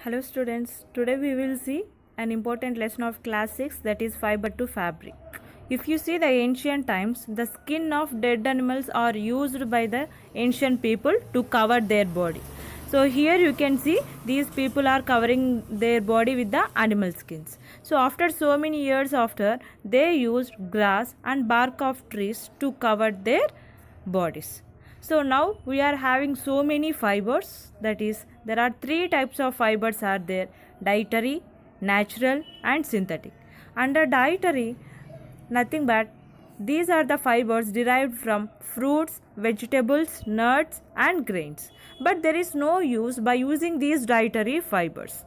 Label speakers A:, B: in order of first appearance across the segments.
A: Hello students, today we will see an important lesson of class 6, that is fiber to fabric. If you see the ancient times, the skin of dead animals are used by the ancient people to cover their body. So here you can see these people are covering their body with the animal skins. So after so many years after, they used grass and bark of trees to cover their bodies. So now we are having so many fibers, that is there are three types of fibers are there: dietary, natural and synthetic. Under dietary, nothing but these are the fibers derived from fruits, vegetables, nuts and grains. But there is no use by using these dietary fibers.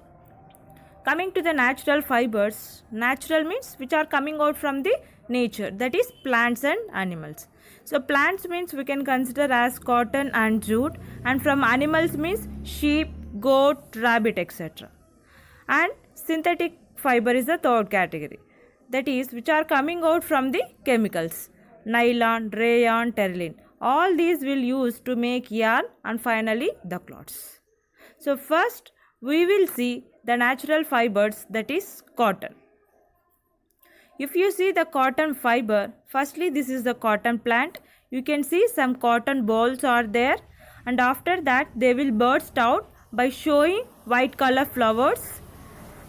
A: Coming to the natural fibers, natural means which are coming out from the nature, that is plants and animals. So plants means we can consider as cotton and jute, and from animals means sheep, goat, rabbit, etc. And synthetic fiber is the third category, that is which are coming out from the chemicals: nylon, rayon, terylene. All these will use to make yarn and finally the cloths. So first we will see the natural fibers, that is cotton. If you see the cotton fiber, firstly this is the cotton plant. You can see some cotton balls are there, and after that they will burst out by showing white color flowers,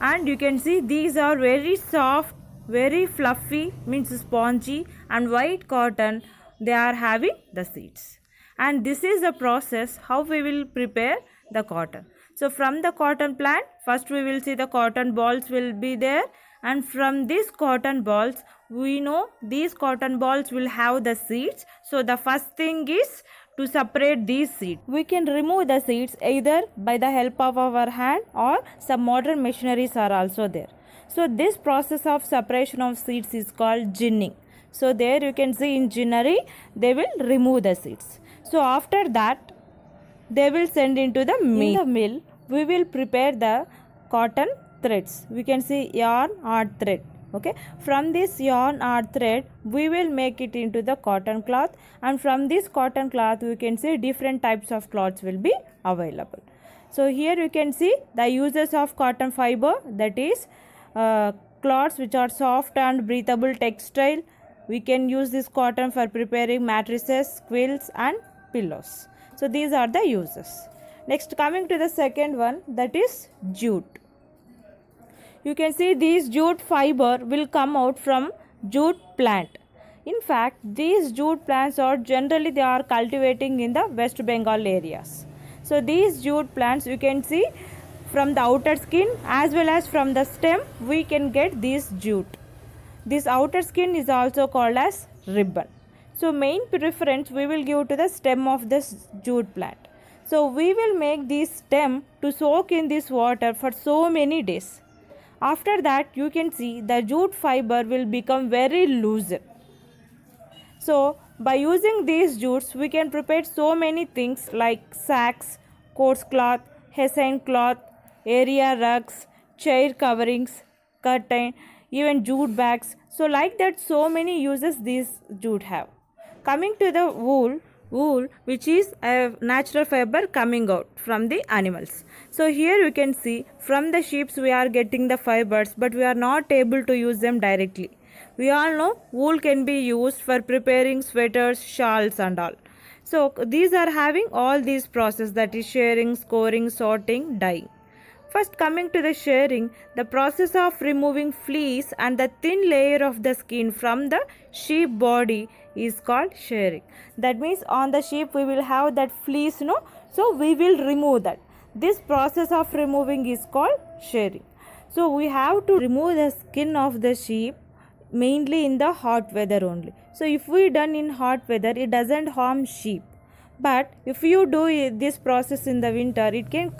A: and you can see these are very soft, very fluffy, means spongy, and white cotton they are having the seeds. And this is the process how we will prepare the cotton. So from the cotton plant, first we will see the cotton balls will be there, and from these cotton balls we know these cotton balls will have the seeds. So the first thing is to separate these seeds. We can remove the seeds either by the help of our hand, or some modern machineries are also there. So this process of separation of seeds is called ginning. So there you can see in ginnery they will remove the seeds. So after that they will send into the mill. In the mill we will prepare the cotton threads. We can see yarn or thread. Okay, from this yarn or thread we will make it into the cotton cloth, and from this cotton cloth we can see different types of cloths will be available. So here you can see the uses of cotton fiber, that is cloths which are soft and breathable textile. We can use this cotton for preparing mattresses, quilts and pillows. So these are the uses. Next, coming to the second one, that is jute. You can see these jute fiber will come out from jute plant. In fact, these jute plants are generally they are cultivating in the West Bengal areas. So these jute plants you can see from the outer skin as well as from the stem we can get this jute. This outer skin is also called as ribbon. So main preference we will give to the stem of this jute plant. So we will make this stem to soak in this water for so many days. After that you can see the jute fiber will become very loose. So by using these jutes we can prepare so many things like sacks, coarse cloth, hessian cloth, area rugs, chair coverings, curtain, even jute bags. So like that so many uses these jute have. Coming to the wool which is a natural fiber coming out from the animals. So here you can see from the sheep we are getting the fibers, but we are not able to use them directly. We all know wool can be used for preparing sweaters, shawls and all. So these are having all these process, that is shearing, scoring, sorting, dyeing. First, coming to the shearing, the process of removing fleece and the thin layer of the skin from the sheep body is called shearing. That means on the sheep we will have that fleece, no? So we will remove that. This process of removing is called shearing. So we have to remove the skin of the sheep mainly in the hot weather only. So if we done in hot weather, it doesn't harm sheep. But if you do this process in the winter, it can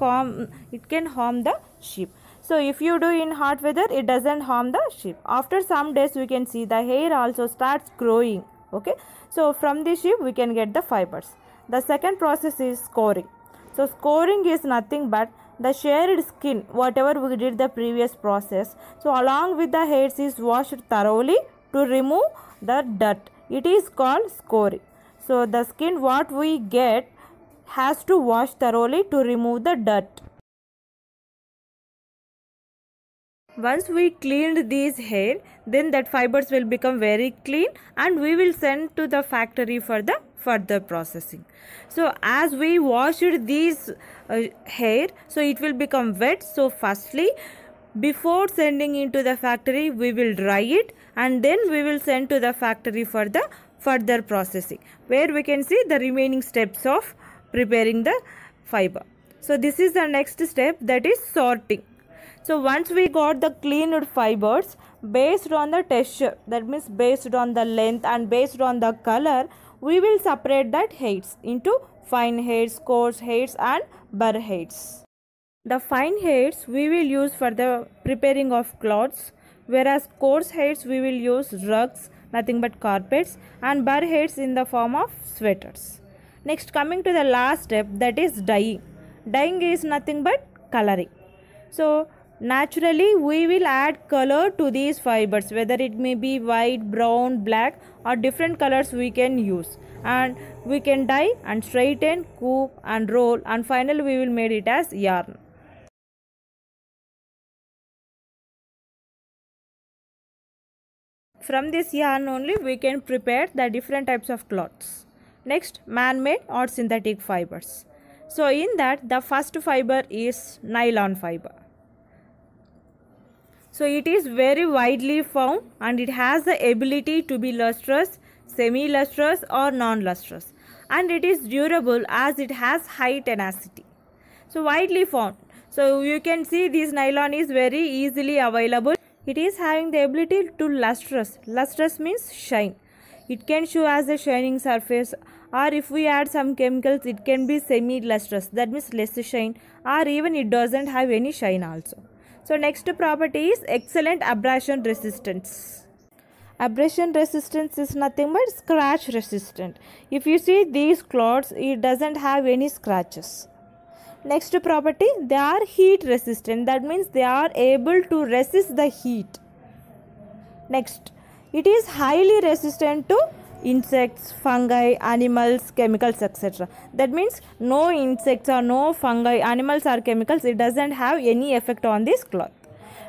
A: harm the sheep. So if you do in hot weather, it doesn't harm the sheep. After some days we can see the hair also starts growing. Okay, so from the sheep we can get the fibers. The second process is scoring. So scoring is nothing but the sheared skin, whatever we did the previous process, so along with the hairs is washed thoroughly to remove the dirt. It is called scoring. So the skin what we get has to wash thoroughly to remove the dirt. Once we cleaned these hair, then that fibers will become very clean and we will send to the factory for the further processing. So as we washed these hair, so it will become wet. So firstly, before sending into the factory, we will dry it and then we will send to the factory for the further processing, where we can see the remaining steps of preparing the fiber. So this is the next step, that is sorting. So once we got the cleaned fibers, based on the texture, that means based on the length and based on the color, we will separate that hairs into fine hairs, coarse hairs and burr hairs. The fine hairs we will use for the preparing of cloths, whereas coarse hairs we will use rugs, nothing but carpets, and burr hairs in the form of sweaters. Next, coming to the last step, that is dyeing. Dyeing is nothing but coloring. So naturally we will add color to these fibers, whether it may be white, brown, black or different colors we can use, and we can dye and straighten, coop and roll, and finally we will make it as yarn. From this yarn only we can prepare the different types of cloths. Next, man-made or synthetic fibers. So in that, the first fiber is nylon fiber. So it is very widely found and it has the ability to be lustrous, semi-lustrous or non-lustrous, and it is durable as it has high tenacity. So widely found. So you can see this nylon is very easily available. It is having the ability to lustrous. Lustrous means shine. It can show as a shining surface, or if we add some chemicals it can be semi-lustrous, that means less shine, or even it doesn't have any shine also. So next property is excellent abrasion resistance. Abrasion resistance is nothing but scratch resistant. If you see these cloths, it doesn't have any scratches. Next property, they are heat resistant, that means they are able to resist the heat. Next, it is highly resistant to insects, fungi, animals, chemicals, etc. That means no insects or no fungi, animals or chemicals, it doesn't have any effect on this cloth.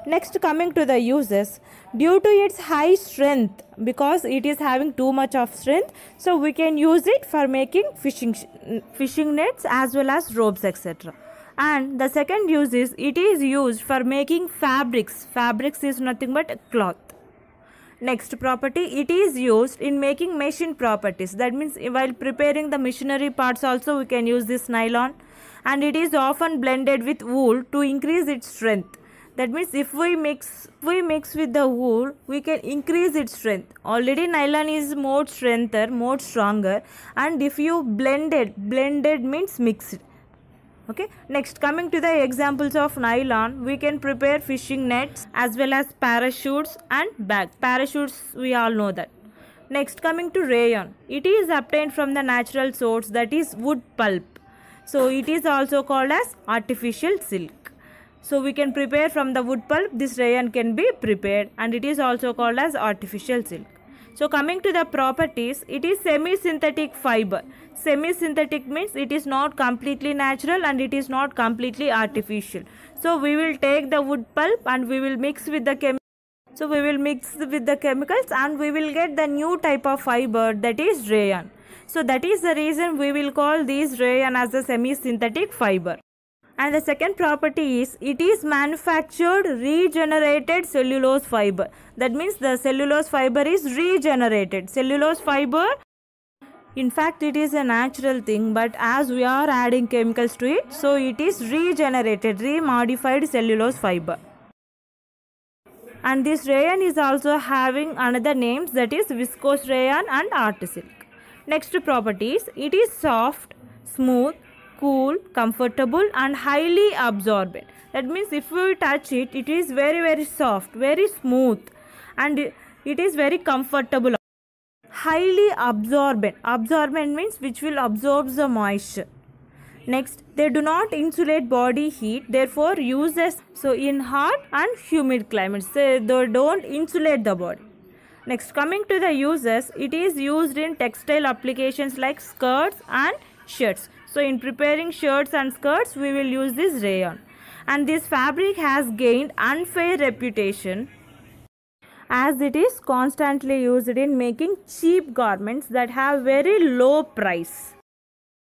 A: Next, coming to the uses, due to its high strength, because it is having too much of strength, so we can use it for making fishing nets as well as ropes, etc. And the second use is, it is used for making fabrics. Fabrics is nothing but cloth. Next property, it is used in making machine properties. That means while preparing the machinery parts also we can use this nylon, and it is often blended with wool to increase its strength. That means if we mix with the wool, we can increase its strength. Already nylon is more stronger, and if you blended means mixed. Okay. Next, coming to the examples of nylon, we can prepare fishing nets as well as parachutes and bags. Parachutes, we all know that. Next, coming to rayon, it is obtained from the natural source, that is wood pulp. So it is also called as artificial silk. So we can prepare from the wood pulp, this rayon can be prepared, and it is also called as artificial silk. So coming to the properties, it is semi-synthetic fiber. Semi-synthetic means it is not completely natural and it is not completely artificial. So we will take the wood pulp and we will mix with the chemicals. So we will mix with the chemicals and we will get the new type of fiber, that is rayon. So that is the reason we will call these rayon as a semi-synthetic fiber. And the second property is, it is manufactured regenerated cellulose fiber. That means the cellulose fiber is regenerated. Cellulose fiber, in fact it is a natural thing, but as we are adding chemicals to it, so it is regenerated, remodified cellulose fiber. And this rayon is also having another names, that is viscose rayon and art silk. Next properties, it is soft, smooth, cool, comfortable and highly absorbent. That means if we touch it, it is very soft, very smooth, and it is very comfortable. Highly absorbent. Absorbent means which will absorb the moisture. Next, they do not insulate body heat, therefore uses so in hot and humid climates, they don't insulate the body. Next, coming to the uses, it is used in textile applications like skirts and shirts. So in preparing shirts and skirts, we will use this rayon. and this fabric has gained unfair reputation as it is constantly used in making cheap garments that have very low price.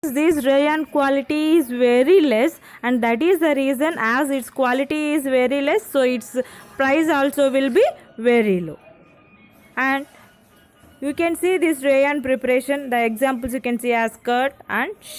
A: This rayon quality is very less, and that is the reason, as its quality is very less, so its price also will be very low. And you can see this rayon preparation, the examples you can see as skirt and shirt.